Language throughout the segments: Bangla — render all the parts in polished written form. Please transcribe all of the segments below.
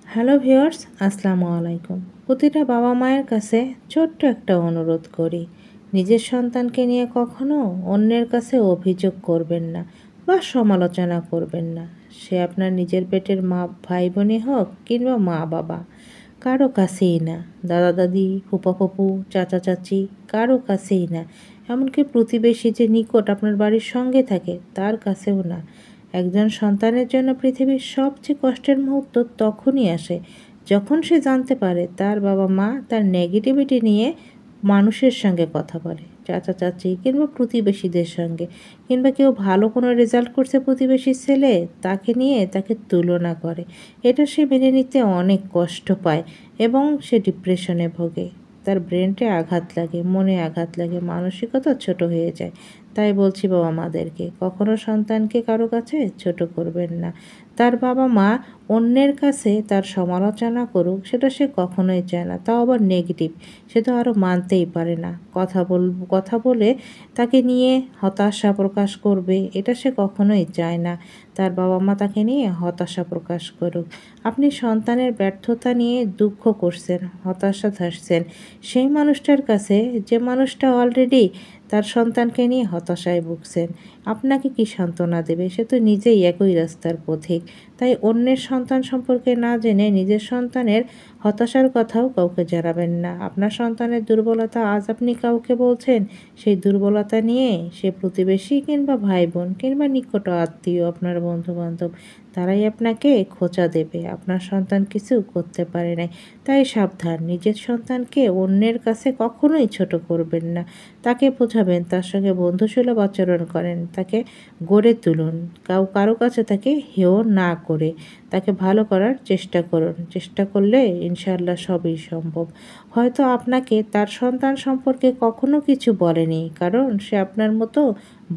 হ্যালো ভিউয়ার্স, আসসালামু আলাইকুম। প্রতিটা বাবা মায়ের কাছে ছোট্ট একটা অনুরোধ করি, নিজের সন্তানকে নিয়ে কখনো অন্যের কাছে অভিযোগ করবেন না বা সমালোচনা করবেন না। সে আপনার নিজের পেটের মা, ভাই বোনই হোক কিংবা মা বাবা, কারো কাছেই না। দাদা দাদি, ফুপা ফুপু, চাচা চাচি, কারো কাছেই না। এমনকি প্রতিবেশী যে নিকট আপনার বাড়ির সঙ্গে থাকে তার কাছেও না। একজন সন্তানের জন্য পৃথিবীর সবচেয়ে কষ্টের মুহূর্ত তখনই আসে যখন সে জানতে পারে তার বাবা মা তার নেগেটিভিটি নিয়ে মানুষের সঙ্গে কথা বলে, চাচা চাচি কিংবা প্রতিবেশীদের সঙ্গে, কিংবা কেউ ভালো কোনো রেজাল্ট করছে প্রতিবেশীর ছেলে, তাকে নিয়ে তাকে তুলনা করে। এটা সে মেনে নিতে অনেক কষ্ট পায় এবং সে ডিপ্রেশনে ভোগে। তার ব্রেনটে আঘাত লাগে, মনে আঘাত লাগে, মানসিকতা ছোট হয়ে যায়। তাই বলছি বাবা মাদেরকে, কখনো সন্তানকে কারো কাছে ছোট করবেন না। তার বাবা মা অন্যের কাছে তার সমালোচনা করুক, সেটা সে কখনোই চায় না, তাও আবার নেগেটিভ। সে তো আরও মানতেই পারে না। কথা বলে তাকে নিয়ে হতাশা প্রকাশ করবে, এটা সে কখনোই চায় না। তার বাবা মা তাকে নিয়ে হতাশা প্রকাশ করুক। আপনি সন্তানের ব্যর্থতা নিয়ে দুঃখ করছেন, হতাশা থাকছেন সেই মানুষটার কাছে, যে মানুষটা অলরেডি তার সন্তানকে নিয়ে হতাশায় ভুগছেন, আপনাকে কি সান্ত্বনা দেবে? সে তো নিজেই একই রাস্তার পথিক। তাই অন্যের সন্তান সম্পর্কে না জেনে নিজের সন্তানের হতাশার কথাও কাউকে জানাবেন না। আপনার সন্তানের দুর্বলতা আজ আপনি কাউকে বলছেন, সেই দুর্বলতা নিয়ে সে প্রতিবেশী কিংবা ভাই বোন কিংবা নিকট আত্মীয়, আপনার বন্ধু বান্ধব, তারাই আপনাকে খোঁচা দেবে। আপনার সন্তান কিছু করতে পারে নাই। তাই সাবধান, নিজের সন্তানকে অন্যের কাছে কখনোই ছোট করবেন না। তাকে বোঝাবেন, তার সঙ্গে বন্ধুসুলভ আচরণ করেন, তাকে গড়ে তুলুন। কারো কাছে তাকে হেয় না করে তাকে ভালো করার চেষ্টা করুন। চেষ্টা করলে ইনশাআল্লাহ সবই সম্ভব। হয়তো আপনাকে তার সন্তান সম্পর্কে কখনো কিছু বলেনি, কারণ সে আপনার মতো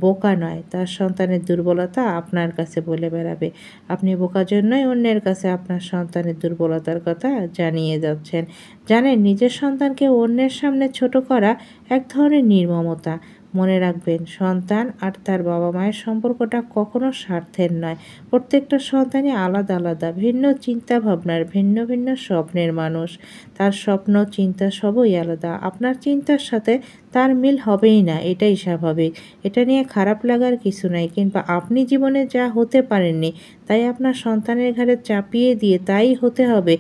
বোকা নয়। তার সন্তানের দুর্বলতা আপনার কাছে বলে বেড়াবে। আপনি বোকার জন্যই অন্যের কাছে আপনার সন্তানের দুর্বলতার কথা জানিয়ে যাচ্ছেন। জানেন, নিজের সন্তানকে অন্যের সামনে ছোট করা এক ধরনের নির্মমতা। মনে রাখবেন, সন্তান আর তার বাবা মায়ের সম্পর্কটা কখনো স্বার্থের নয়। প্রত্যেকটা সন্তানই আলাদা আলাদা, ভিন্ন চিন্তা ভাবনার, ভিন্ন ভিন্ন স্বপ্নের মানুষ। তার স্বপ্ন চিন্তা সবই আলাদা। আপনার চিন্তার সাথে তার মিল হবেই না, এটাই স্বাভাবিক। এটা নিয়ে খারাপ লাগার কিছু নাই। কিংবা আপনি জীবনে যা হতে পারেননি তাই আপনার সন্তানের ঘাড়ে চাপিয়ে দিয়ে তাই হতে হবে,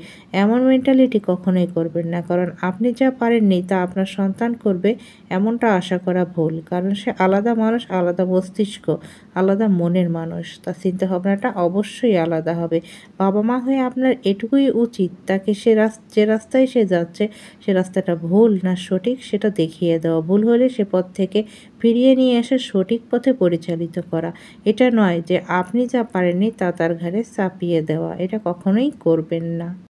এমন মেন্টালিটি কখনোই করবেন না। কারণ আপনি যা পারেননি তা আপনার সন্তান করবে, এমনটা আশা করা ভুল। কারণ সে আলাদা মানুষ, আলাদা মস্তিষ্ক, আলাদা মনের মানুষ। তার চিন্তাভাবনাটা অবশ্যই আলাদা হবে। বাবা মা হয়ে আপনার এটুকুই উচিত, তাকে যে রাস্তায় সে যাচ্ছে সে রাস্তাটা ভুল না সঠিক সেটা দেখিয়ে দেওয়া। ভুল হলে সে পথ থেকে ফিরিয়ে নিয়ে এসে সঠিক পথে পরিচালিত করা। এটা নয় যে আপনি যা পারেননি তা তার ঘাড়ে চাপিয়ে দেওয়া। এটা কখনোই করবেন না।